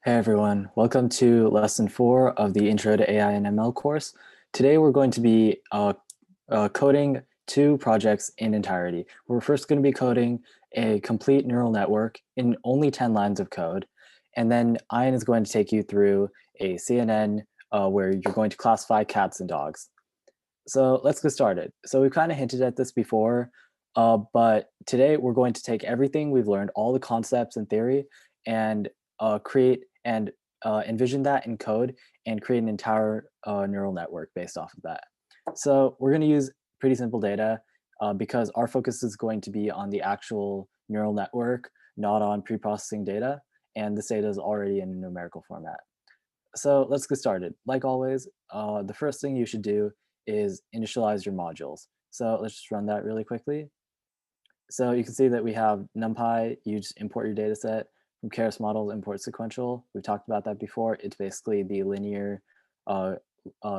Hey everyone, welcome to lesson 4 of the Intro to AI and ML course. Today we're going to be coding two projects in entirety. We're first going to be coding a complete neural network in only 10 lines of code. And then Ian is going to take you through a CNN where you're going to classify cats and dogs. So let's get started. So we've kind of hinted at this before, but today we're going to take everything we've learned, all the concepts and theory, and create and envision that in code and create an entire neural network based off of that. So we're going to use pretty simple data because our focus is going to be on the actual neural network, not on pre-processing data. And this data is already in a numerical format. So let's get started. Like always, the first thing you should do is initialize your modules. So let's just run that really quickly. So you can see that we have NumPy. You just import your data set from Keras models, import sequential. We've talked about that before. It's basically the linear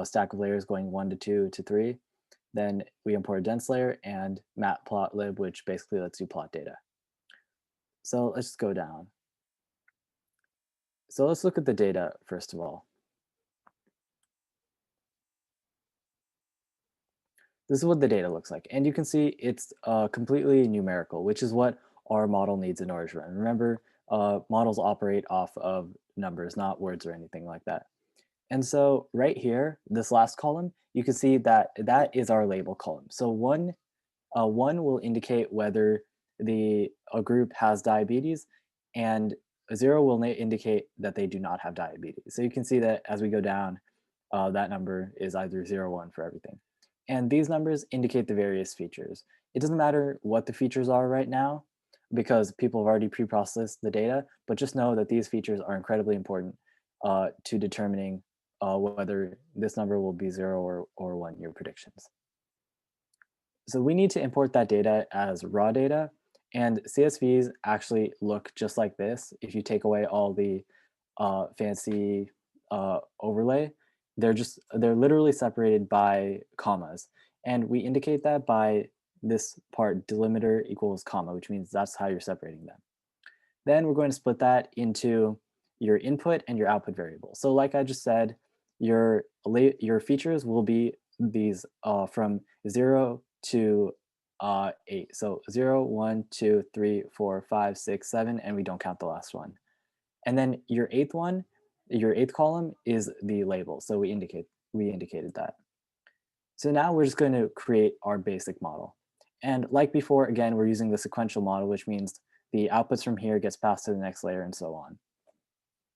stack of layers going 1 to 2 to 3. Then we import a dense layer and matplotlib, which basically lets you plot data. So let's just go down. So let's look at the data first of all. This is what the data looks like. And you can see it's completely numerical, which is what our model needs in order to run. Remember, models operate off of numbers, not words or anything like that. And so right here, this last column, you can see that that is our label column. So one will indicate whether a group has diabetes, and a 0 will indicate that they do not have diabetes. So you can see that as we go down, that number is either 0 or 1 for everything. And these numbers indicate the various features. It doesn't matter what the features are right now because people have already pre-processed the data, but just know that these features are incredibly important to determining whether this number will be 0 or 1 in your predictions. So we need to import that data as raw data, and CSVs actually look just like this. If you take away all the fancy overlay, they're literally separated by commas, and we indicate that by this part delimiter equals comma, which means that's how you're separating them. Then we're going to split that into your input and your output variable. So like I just said, your features will be these from 0 to 8. So 0, 1, 2, 3, 4, 5, 6, 7, and we don't count the last one. And then your eighth column is the label. So we indicated that. So now we're just going to create our basic model. And like before, again, we're using the sequential model, which means the outputs from here gets passed to the next layer and so on.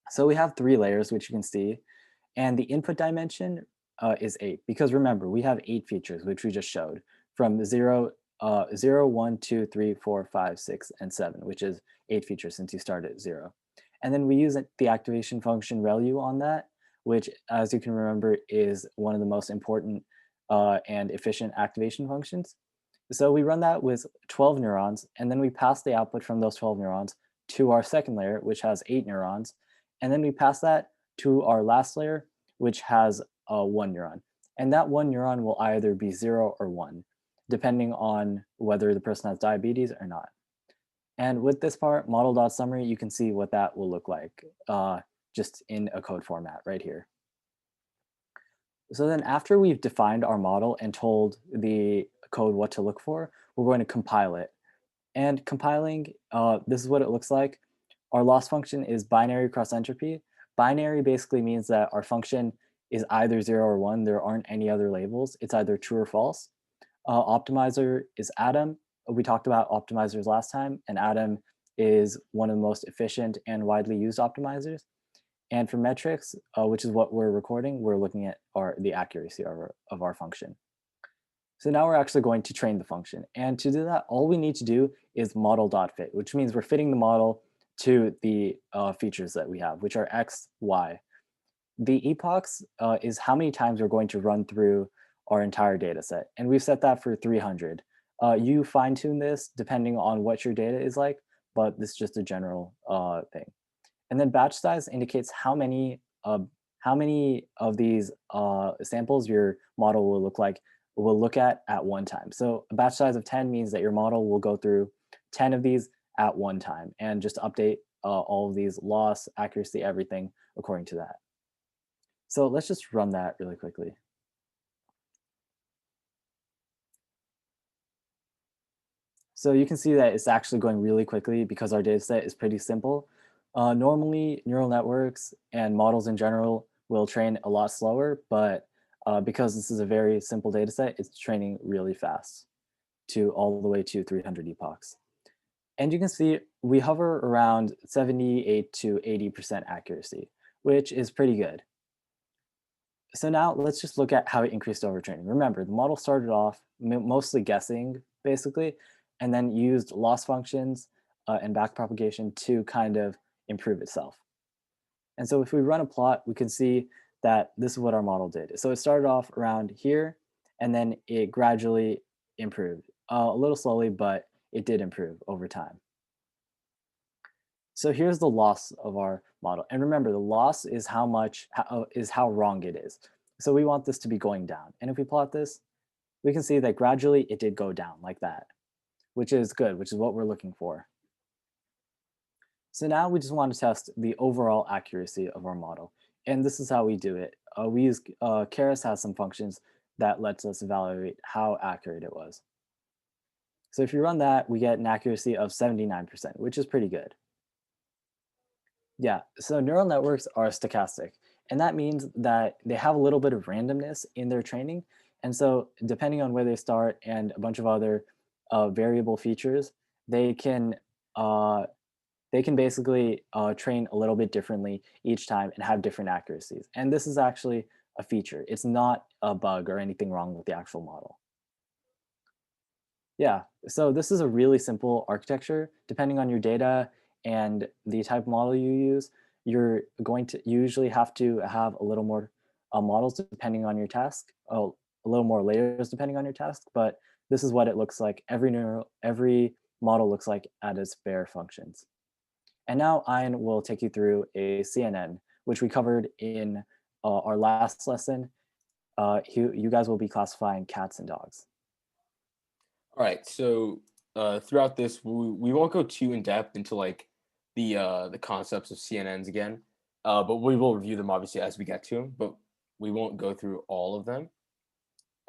So we have 3 layers, which you can see. And the input dimension is 8, because remember, we have 8 features, which we just showed, from 0, 1, 2, 3, 4, 5, 6, and 7, which is 8 features since you start at 0. And then we use the activation function ReLU on that, which, as you can remember, is one of the most important and efficient activation functions. So we run that with 12 neurons, and then we pass the output from those 12 neurons to our second layer, which has 8 neurons. And then we pass that to our last layer, which has 1 neuron. And that 1 neuron will either be 0 or 1, depending on whether the person has diabetes or not. And with this part, model.summary, you can see what that will look like just in a code format right here. So then after we've defined our model and told the code what to look for, we're going to compile it. And compiling, this is what it looks like. Our loss function is binary cross entropy. Binary basically means that our function is either 0 or 1. There aren't any other labels. It's either true or false. Optimizer is Atom. We talked about optimizers last time, and Atom is one of the most efficient and widely used optimizers. And for metrics, which is what we're recording, we're looking at the accuracy of our function. So now we're actually going to train the function. And to do that, all we need to do is model.fit, which means we're fitting the model to the features that we have, which are x, y. The epochs is how many times we're going to run through our entire data set. And we've set that for 300. You fine tune this depending on what your data is like, but this is just a general thing. And then batch size indicates how many of these samples your model will look at one time. So a batch size of 10 means that your model will go through 10 of these at one time and just update all of these loss, accuracy, everything according to that. So let's just run that really quickly. So you can see that it's actually going really quickly because our data set is pretty simple. Normally, neural networks and models in general will train a lot slower, but because this is a very simple data set, it's training really fast to all the way to 300 epochs. And you can see we hover around 78 to 80% accuracy, which is pretty good. So now let's just look at how it increased over training. Remember, the model started off mostly guessing, basically, and then used loss functions and backpropagation to kind of improve itself. And so if we run a plot, we can see that this is what our model did. So it started off around here, and then it gradually improved, a little slowly, but it did improve over time. So here's the loss of our model. And remember, the loss is how wrong it is. So we want this to be going down. And if we plot this, we can see that gradually it did go down like that, which is good, which is what we're looking for. So now we just want to test the overall accuracy of our model. And this is how we do it. We use Keras has some functions that lets us evaluate how accurate it was. So if you run that, we get an accuracy of 79%, which is pretty good. Yeah, so neural networks are stochastic, and that means that they have a little bit of randomness in their training. And so, depending on where they start and a bunch of other variable features, they can uh, they can basically train a little bit differently each time and have different accuracies. And this is actually a feature. It's not a bug or anything wrong with the actual model. Yeah, so this is a really simple architecture. Depending on your data and the type of model you use, you're going to usually have to have a little more models depending on your task, a little more layers depending on your task, but this is what it looks like. Every model looks like at its bare functions. And now Ian will take you through a CNN, which we covered in our last lesson. You guys will be classifying cats and dogs. All right, so throughout this, we won't go too in depth into like the concepts of CNNs again, but we will review them obviously as we get to them. But we won't go through all of them.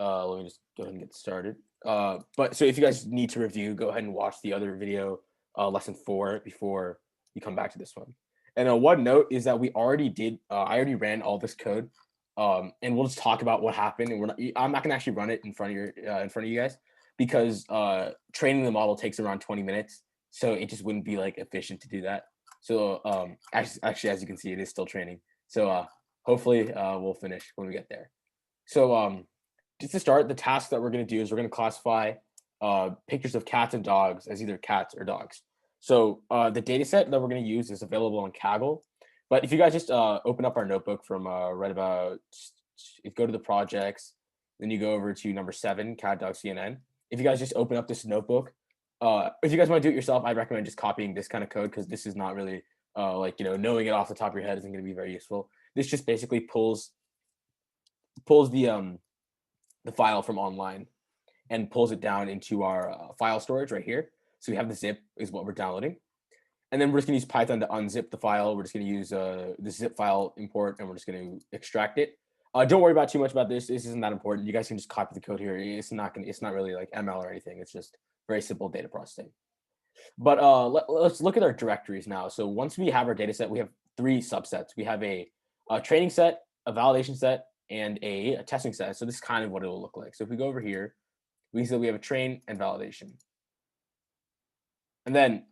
Let me just go ahead and get started. But so if you guys need to review, go ahead and watch the other video, lesson 4, before you come back to this one. And one note is that we already did. I already ran all this code, and we'll just talk about what happened. And I'm not gonna actually run it in front of you guys because training the model takes around 20 minutes, so it just wouldn't be like efficient to do that. So actually, as you can see, it is still training. So hopefully we'll finish when we get there. So just to start, the task that we're going to do is we're going to classify pictures of cats and dogs as either cats or dogs. So the data set that we're going to use is available on Kaggle. But if you guys just open up our notebook from right about, if you go to the projects, then you go over to number 7, cat, dog, CNN. If you guys just open up this notebook, if you guys want to do it yourself, I recommend just copying this kind of code because this is not really knowing it off the top of your head isn't going to be very useful. This just basically pulls the file from online and pulls it down into our file storage right here. So we have the zip is what we're downloading. And then we're just going to use Python to unzip the file. We're just going to use the zip file import, and we're just going to extract it. Don't worry about too much about this. This isn't that important. You guys can just copy the code here. It's not really like ML or anything. It's just very simple data processing. But let's look at our directories now. So once we have our data set, we have 3 subsets. We have a training set, a validation set, and a testing set. So this is kind of what it will look like. So if we go over here, we see that we have a train and validation. And then,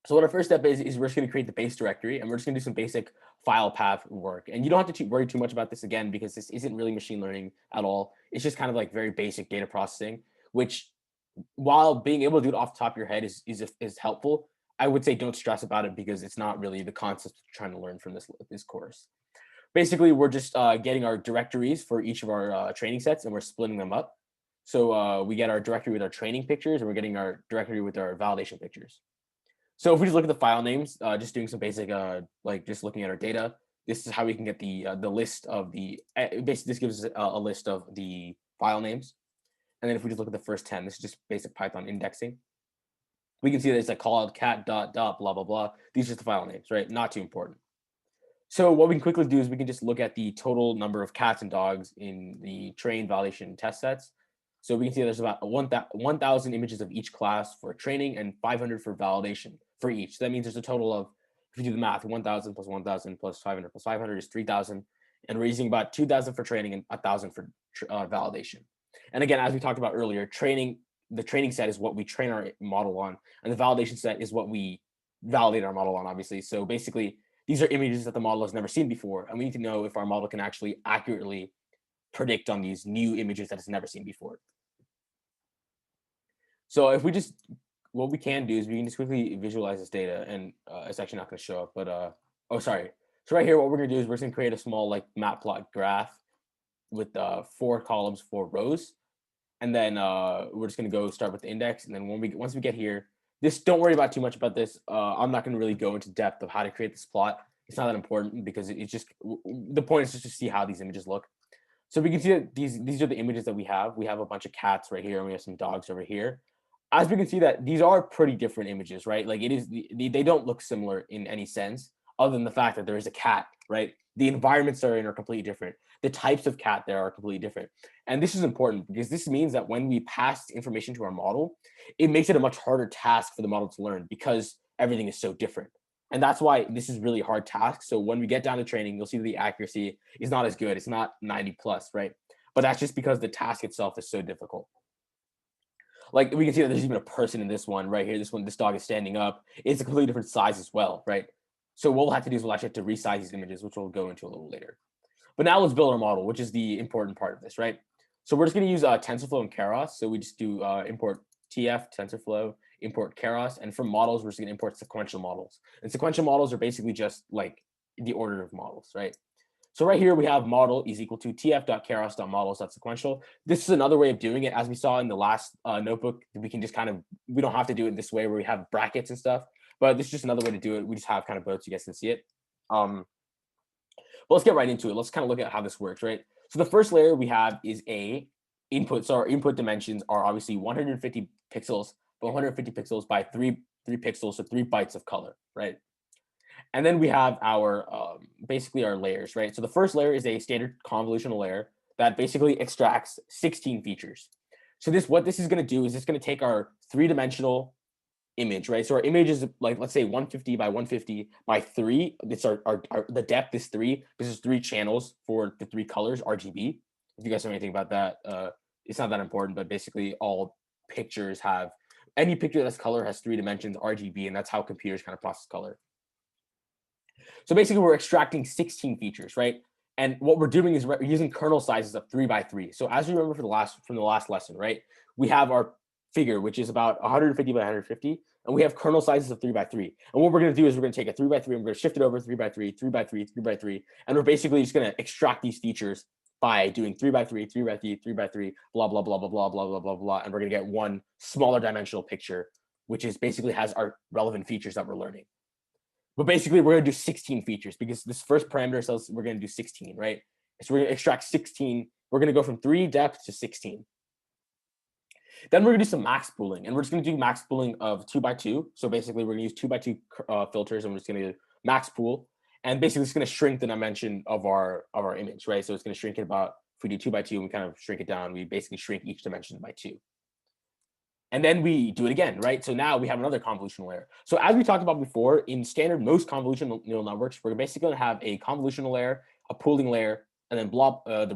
so what our first step is we're just going to create the base directory, and we're just going to do some basic file path work. And you don't have to worry too much about this again, because this isn't really machine learning at all. It's just kind of like very basic data processing, which, while being able to do it off the top of your head is helpful, I would say don't stress about it because it's not really the concepts you're trying to learn from this course. Basically, we're just getting our directories for each of our training sets, and we're splitting them up. So we get our directory with our training pictures, and we're getting our directory with our validation pictures. So if we just look at the file names, just doing some basic, like just looking at our data, this is how we can get the list of the, basically this gives us a list of the file names. And then if we just look at the first 10, this is just basic Python indexing. we can see that it's like called cat dot dot blah blah blah. These are just the file names, right? Not too important. So what we can quickly do is we can just look at the total number of cats and dogs in the train validation test sets. So we can see there's about 1,000 images of each class for training and 500 for validation for each. So that means there's a total of, if you do the math, 1,000 plus 1,000 plus 500 plus 500 is 3,000. And we're using about 2,000 for training and 1,000 for validation. And again, as we talked about earlier, the training set is what we train our model on, and the validation set is what we validate our model on, obviously. So basically, these are images that the model has never seen before, and we need to know if our model can actually accurately predict on these new images that it's never seen before. So if we just, what we can do is we can just quickly visualize this data, and it's actually not going to show up, but oh, sorry. So right here, what we're going to do is we're just going to create a small like matplot graph with 4 columns, 4 rows, and then we're just going to go start with the index, and then once we get here, don't worry about too much about this. I'm not going to really go into depth of how to create this plot. It's not that important because it's just, the point is just to see how these images look. So we can see that these are the images that we have. We have a bunch of cats right here, and we have some dogs over here. As we can see that these are pretty different images, right? Like they don't look similar in any sense, other than the fact that there is a cat, right? The environments they're in are completely different. The types of cat there are completely different. And this is important because this means that when we pass information to our model, it makes it a much harder task for the model to learn because everything is so different. And that's why this is really a hard task. So when we get down to training, you'll see that the accuracy is not as good. It's not 90 plus, right? But that's just because the task itself is so difficult. Like we can see that there's even a person in this one right here. This dog is standing up. It's a completely different size as well, right? So what we'll have to do is we'll actually have to resize these images, which we'll go into a little later. But now let's build our model, which is the important part of this, right? So we're just going to use TensorFlow and Keras. So we just do import TF, TensorFlow, import Keras. And from models, we're just going to import sequential models. And sequential models are basically just like the order of models, right? So right here, we have model is equal to tf.keras.models.sequential. This is another way of doing it. As we saw in the last notebook, we can just we don't have to do it this way where we have brackets and stuff. But this is just another way to do it. We just have kind of both so you guys can see it. But let's get right into it. Let's kind of look at how this works, right? So the first layer we have is a input. So our input dimensions are obviously 150 pixels, but 150 pixels by 3 pixels, so 3 bytes of color, right? And then we have our basically our layers, right? So the first layer is a standard convolutional layer that basically extracts 16 features. So what this is going to do is it's going to take our 3-dimensional image, right? So our image is like, let's say 150 by 150 by 3. It's the depth is 3. This is 3 channels for the 3 colors, RGB. If you guys know anything about that, it's not that important, but basically all pictures have, any picture that's color has 3 dimensions, RGB, and that's how computers kind of process color. So basically we're extracting 16 features, right? And what we're doing is we're using kernel sizes of 3 by 3. So as you remember from the last lesson, right? We have our figure, which is about 150 by 150, and we have kernel sizes of 3 by 3. And what we're going to do is we're going to take a 3 by 3 and we're going to shift it over 3 by 3, 3 by 3, 3 by 3, and we're basically just going to extract these features by doing 3 by 3, 3 by 3, 3 by 3, blah blah blah blah blah blah blah blah blah, and we're going to get one smaller dimensional picture, which is basically has our relevant features that we're learning. But basically, we're going to do 16 features because this first parameter says we're going to do 16, right? So we're going to extract 16. We're going to go from 3 depth to 16. Then we're going to do some max pooling, and we're just going to do max pooling of 2 by 2. So basically, we're going to use 2 by 2 filters, and we're just going to max pool. And basically, it's going to shrink the dimension of our image, right? So it's going to shrink it about, if we do 2 by 2, we kind of shrink it down. We basically shrink each dimension by 2. And then we do it again, right? So now we have another convolutional layer. So as we talked about before, in standard most convolutional neural networks, we're basically going to have a convolutional layer, a pooling layer, and then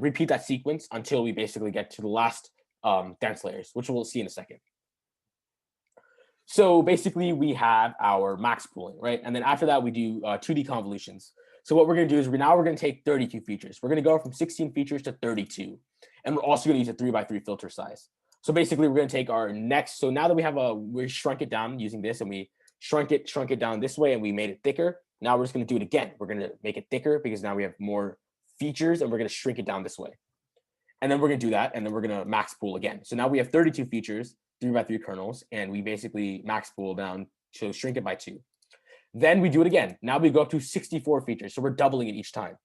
repeat that sequence until we basically get to the last dense layers, which we'll see in a second. So basically we have our max pooling, right? And then after that, we do 2D convolutions. So what we're going to do is we're going to take 32 features. We're going to go from 16 features to 32. And we're also going to use a 3 by 3 filter size. So basically, we're going to take our next. So now that we shrunk it down using this, and we shrunk it down this way, and we made it thicker. Now we're just going to do it again. We're going to make it thicker because now we have more features, and we're going to shrink it down this way. And then we're going to do that, and then we're going to max pool again. So now we have 32 features, 3 by 3 kernels, and we basically max pool down to shrink it by 2. Then we do it again. Now we go up to 64 features, so we're doubling it each time.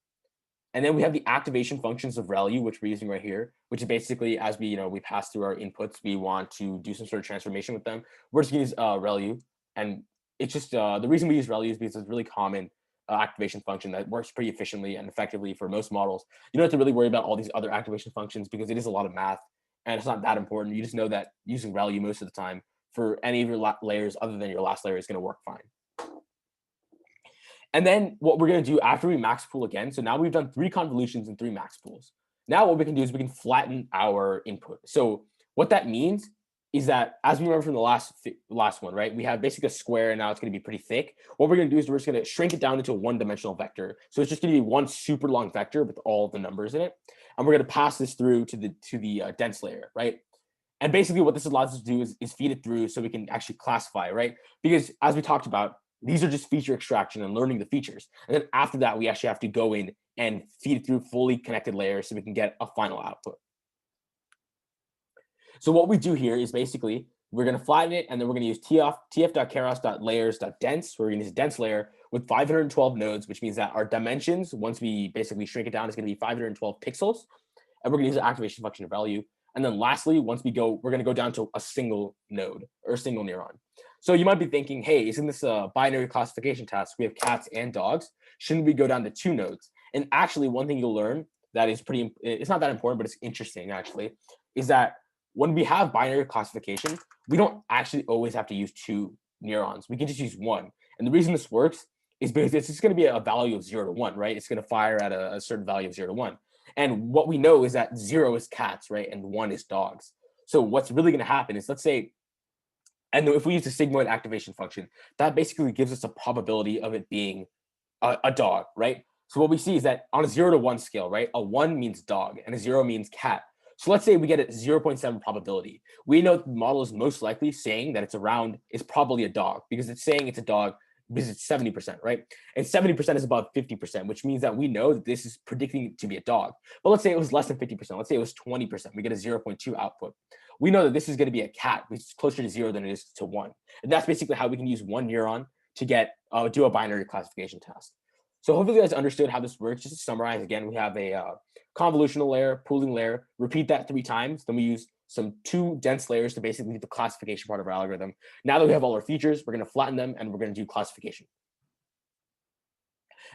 And then we have the activation functions of ReLU, which we're using right here, which is basically as we pass through our inputs, we want to do some sort of transformation with them. We're just going to use ReLU. And it's just the reason we use ReLU is because it's a really common activation function that works pretty efficiently and effectively for most models. You don't have to really worry about all these other activation functions because it is a lot of math and it's not that important. You just know that using ReLU most of the time for any of your layers other than your last layer is going to work fine. And then what we're going to do after we max pool again, so now we've done 3 convolutions and 3 max pools. Now what we can do is we can flatten our input. So what that means is that, as we remember from the last one, right, we have basically a square and now it's going to be pretty thick. What we're going to do is we're just going to shrink it down into a one-dimensional vector. So it's just going to be one super long vector with all the numbers in it. And we're going to pass this through to the dense layer, right? And basically what this allows us to do is feed it through so we can actually classify, right? Because as we talked about, these are just feature extraction and learning the features. And then after that, we actually have to go in and feed it through fully connected layers so we can get a final output. So what we do here is basically we're going to flatten it, and then we're going to use tf.keras.layers.dense. We're going to use a dense layer with 512 nodes, which means that our dimensions, once we basically shrink it down, is going to be 512 pixels. And we're going to use the activation function of ReLU. And then lastly, once we're going to go down to a single node or a single neuron. So you might be thinking, hey, isn't this a binary classification task? We have cats and dogs. Shouldn't we go down to 2 nodes? And actually, one thing you'll learn that is it's not that important, but it's interesting actually, is that when we have binary classification, we don't actually always have to use 2 neurons. We can just use 1. And the reason this works is because it's just going to be a value of 0 to 1, right? It's going to fire at a certain value of 0 to 1. And what we know is that 0 is cats, right? And 1 is dogs. So what's really going to happen is, let's say, and if we use the sigmoid activation function, that basically gives us a probability of it being a dog, right? So what we see is that on a 0 to 1 scale, right, a 1 means dog and a 0 means cat. So let's say we get a 0.7 probability. We know the model is most likely saying that it's probably a dog because it's saying it's a dog because it's 70%, right? And 70% is above 50%, which means that we know that this is predicting it to be a dog. But let's say it was less than 50%. Let's say it was 20%. We get a 0.2 output. We know that this is going to be a cat, which is closer to 0 than it is to 1. And that's basically how we can use 1 neuron to get do a binary classification task. So hopefully you guys understood how this works. Just to summarize again, we have a convolutional layer, pooling layer, repeat that 3 times. Then we use some 2 dense layers to basically do the classification part of our algorithm. Now that we have all our features, we're going to flatten them and we're going to do classification.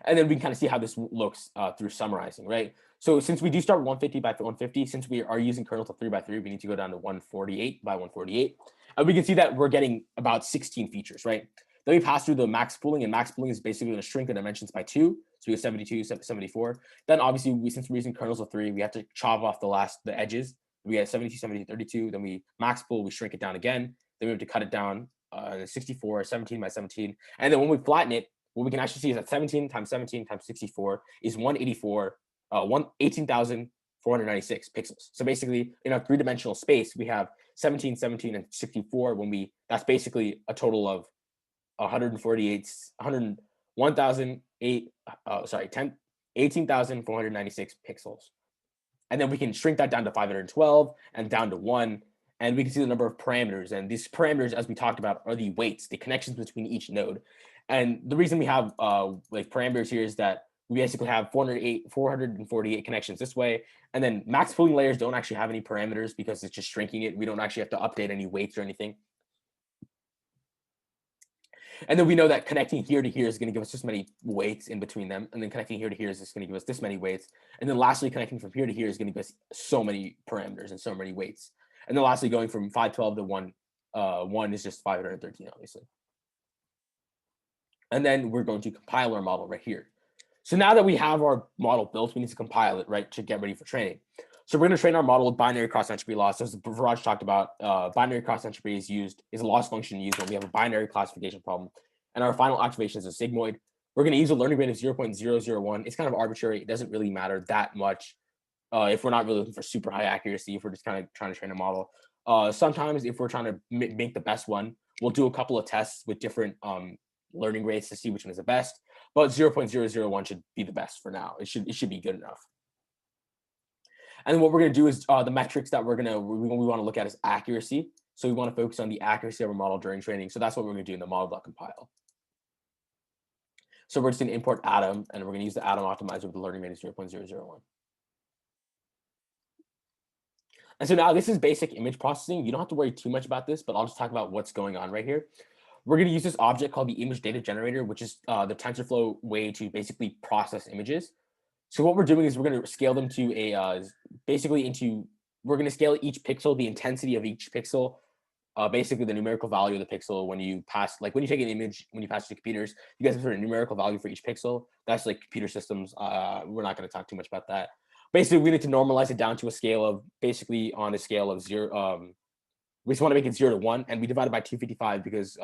And then we can kind of see how this looks through summarizing, right? So since we do start 150 by 150, since we are using kernel to 3 by 3, we need to go down to 148 by 148. And we can see that we're getting about 16 features, right? Then we pass through the max pooling, and max pooling is basically going to shrink the dimensions by 2. So we have 72, 74. Then obviously, since we're using kernels of 3, we have to chop off the edges. We get 72, 72, 32. Then we max pool, we shrink it down again. Then we have to cut it down 64, 17 by 17. And then when we flatten it, what we can actually see is that 17 times 64 is 184, 18,496 pixels. So basically, in our 3-dimensional space, we have 17, 17, and 64. That's basically a total of 18,496 pixels. And then we can shrink that down to 512 and down to 1. And we can see the number of parameters. And these parameters, as we talked about, are the weights, the connections between each node. And the reason we have parameters here is that we basically have 448 connections this way. And then max pooling layers don't actually have any parameters because it's just shrinking it. We don't actually have to update any weights or anything. And then we know that connecting here to here is going to give us this many weights in between them. And then connecting here to here is just going to give us this many weights. And then lastly, connecting from here to here is going to give us so many parameters and so many weights. And then lastly, going from 512 to 1 is just 513, obviously. And then we're going to compile our model right here. So now that we have our model built, we need to compile it, right, to get ready for training. So we're going to train our model with binary cross-entropy loss. So as Viraj talked about, binary cross-entropy is a loss function used when we have a binary classification problem. And our final activation is a sigmoid. We're going to use a learning rate of 0.001. It's kind of arbitrary. It doesn't really matter that much if we're not really looking for super high accuracy, if we're just kind of trying to train a model. Sometimes if we're trying to make the best one, we'll do a couple of tests with different learning rates to see which one is the best. But 0.001 should be the best for now. It should be good enough. And then what we're going to do is the metrics that we want to look at is accuracy. So we want to focus on the accuracy of our model during training. So that's what we're going to do in the model.compile. So we're just going to import Atom, and we're going to use the Atom optimizer with the learning rate of 0.001. And so now this is basic image processing. You don't have to worry too much about this, but I'll just talk about what's going on right here. We're going to use this object called the image data generator, which is the TensorFlow way to basically process images. So what we're doing is we're going to scale them to a we're going to scale each pixel, the intensity of each pixel, basically the numerical value of the pixel when you pass, like when you take an image, when you pass it to computers, you guys have a numerical value for each pixel. That's like computer systems. We're not going to talk too much about that. Basically, we need to normalize it down to a scale of basically on a scale of zero. We just want to make it 0 to 1, and we divide it by 255 because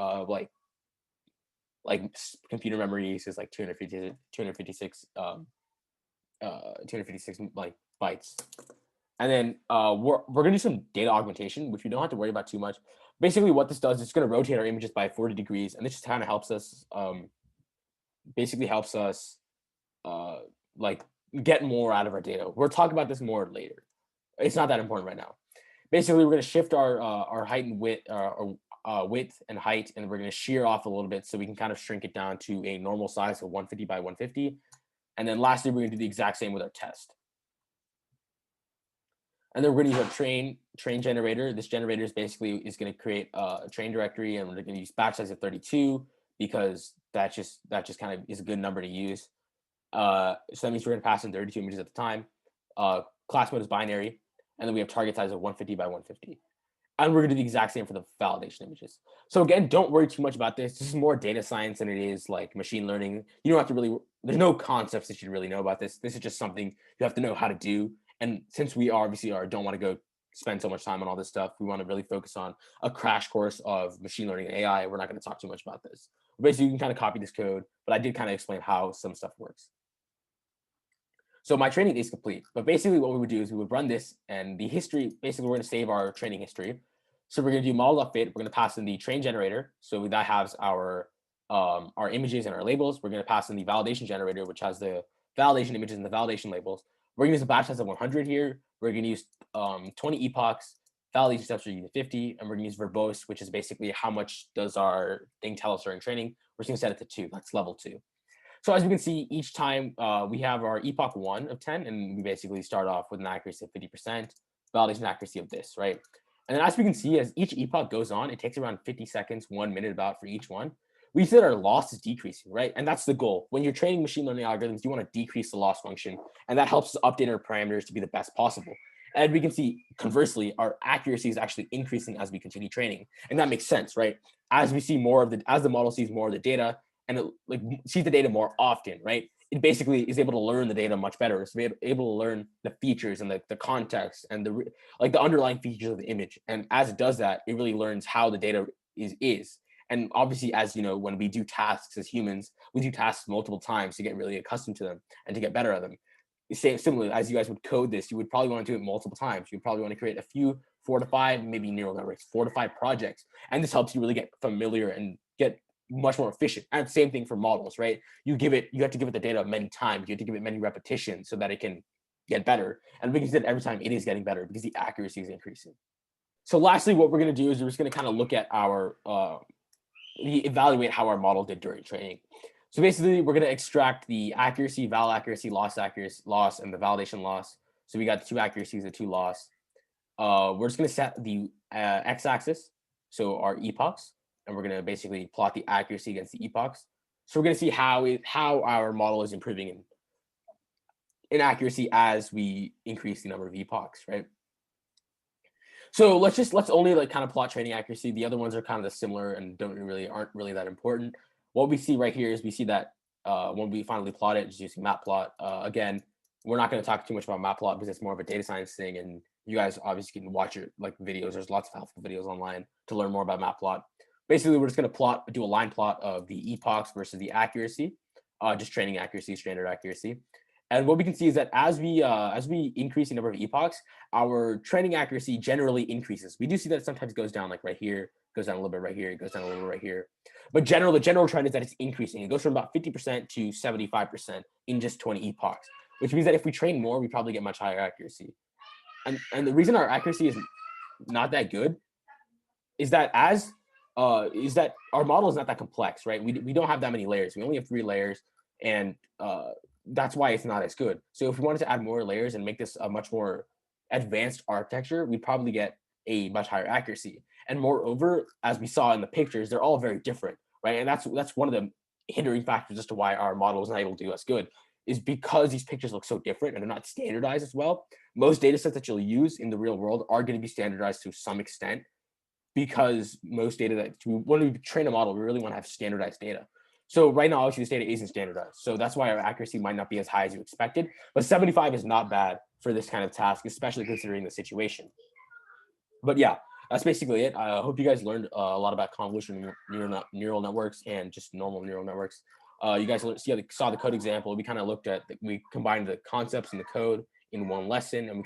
computer memory is like 256 like bytes. And then we're going to do some data augmentation, which we don't have to worry about too much. Basically, what this does is it's going to rotate our images by 40 degrees, and this just kind of helps us, like get more out of our data. We'll talk about this more later. It's not that important right now. Basically, we're going to shift our height and width, width and height, and we're going to shear off a little bit so we can kind of shrink it down to a normal size of 150 by 150. And then lastly, we're going to do the exact same with our test. And then we're going to use our train generator. This generator is basically going to create a train directory, and we're going to use batch size of 32 because that just kind of is a good number to use. So that means we're going to pass in 32 images at the time. Class mode is binary, and then we have target size of 150 by 150. And we're going to do the exact same for the validation images. So again, don't worry too much about this. This is more data science than it is like machine learning. You don't have to really, there's no concepts that you really know about this. This is just something you have to know how to do. And since we obviously don't want to go spend so much time on all this stuff, we want to really focus on a crash course of machine learning and AI. We're not going to talk too much about this. Basically, you can kind of copy this code, but I did kind of explain how some stuff works. So my training is complete, but basically what we would do is we would run this, and the history, basically we're going to save our training history. So we're going to do model update. We're going to pass in the train generator. So that has our images and our labels. We're going to pass in the validation generator, which has the validation images and the validation labels. We're going to use a batch size of 100 here. We're going to use 20 epochs. Validation steps are using 50, and we're going to use verbose, which is basically how much does our thing tell us during training. We're just going to set it to 2. That's level 2. So as we can see, each time we have our epoch 1 of 10, and we basically start off with an accuracy of 50%, validation accuracy of this, right? And then as we can see, as each epoch goes on, it takes around 50 seconds, 1 minute about for each one. We see that our loss is decreasing, right? And that's the goal. When you're training machine learning algorithms, you want to decrease the loss function, and that helps us update our parameters to be the best possible. And we can see, conversely, our accuracy is actually increasing as we continue training. And that makes sense, right? As we see more of the, as the model sees more of the data, and it like sees the data more often, right? It basically is able to learn the data much better. It's able to learn the features and the context and the underlying features of the image. And as it does that, it really learns how the data is. And obviously, as you know, when we do tasks as humans, we do tasks multiple times to get really accustomed to them and to get better at them. Similarly, as you guys would code this, you would probably want to do it multiple times. You'd probably want to create a few 4 to 5, maybe neural networks, 4 to 5 projects. And this helps you really get familiar and get much more efficient. And same thing for models, right? You have to give it the data many times. You have to give it many repetitions so that it can get better. And we can see that every time it is getting better because the accuracy is increasing. So lastly, what we're going to do is we're just going to kind of look at our, evaluate how our model did during training. So basically, we're going to extract the accuracy, val accuracy, loss, and the validation loss. So we got the 2 accuracies, the 2 loss. We're just going to set the x-axis, so our epochs, and we're going to basically plot the accuracy against the epochs. So we're going to see how our model is improving in accuracy as we increase the number of epochs, right? So let's only like kind of plot training accuracy. The other ones are kind of similar and aren't really that important. What we see right here is we see that when we finally plot it, just using matplot. Again, we're not going to talk too much about matplot because it's more of a data science thing, and you guys obviously can watch your like videos. There's lots of helpful videos online to learn more about matplot. Basically, we're just going to do a line plot of the epochs versus the accuracy, just training accuracy, standard accuracy. And what we can see is that as we increase the number of epochs, our training accuracy generally increases. We do see that it sometimes goes down, like right here, goes down a little bit right here, it goes down a little bit right here. But the general trend is that it's increasing. It goes from about 50% to 75% in just 20 epochs, which means that if we train more, we probably get much higher accuracy. And the reason our accuracy is not that good is that our model is not that complex, right? We don't have that many layers. We only have 3 layers. and that's why it's not as good. So if we wanted to add more layers and make this a much more advanced architecture, we'd probably get a much higher accuracy. And moreover, as we saw in the pictures, they're all very different, right? And that's one of the hindering factors as to why our model is not able to do as good, is because these pictures look so different and they're not standardized as well. Most data sets that you'll use in the real world are going to be standardized to some extent, because most data that when we train a model, we really want to have standardized data. So right now, obviously, this data isn't standardized. So that's why our accuracy might not be as high as you expected. But 75 is not bad for this kind of task, especially considering the situation. But yeah, that's basically it. I hope you guys learned a lot about convolutional neural networks and just normal neural networks. You guys saw the code example. We kind of looked at, we combined the concepts and the code in one lesson, and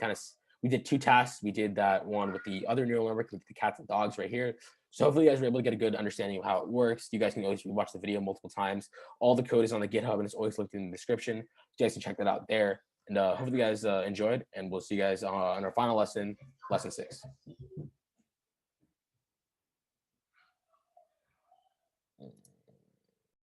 we did 2 tasks. We did that one with the other neural network, with the cats and dogs right here. So hopefully you guys were able to get a good understanding of how it works. You guys can always watch the video multiple times. All the code is on the GitHub and it's always linked in the description. You guys can check that out there. And hopefully you guys enjoyed, and we'll see you guys on our final lesson, lesson 6.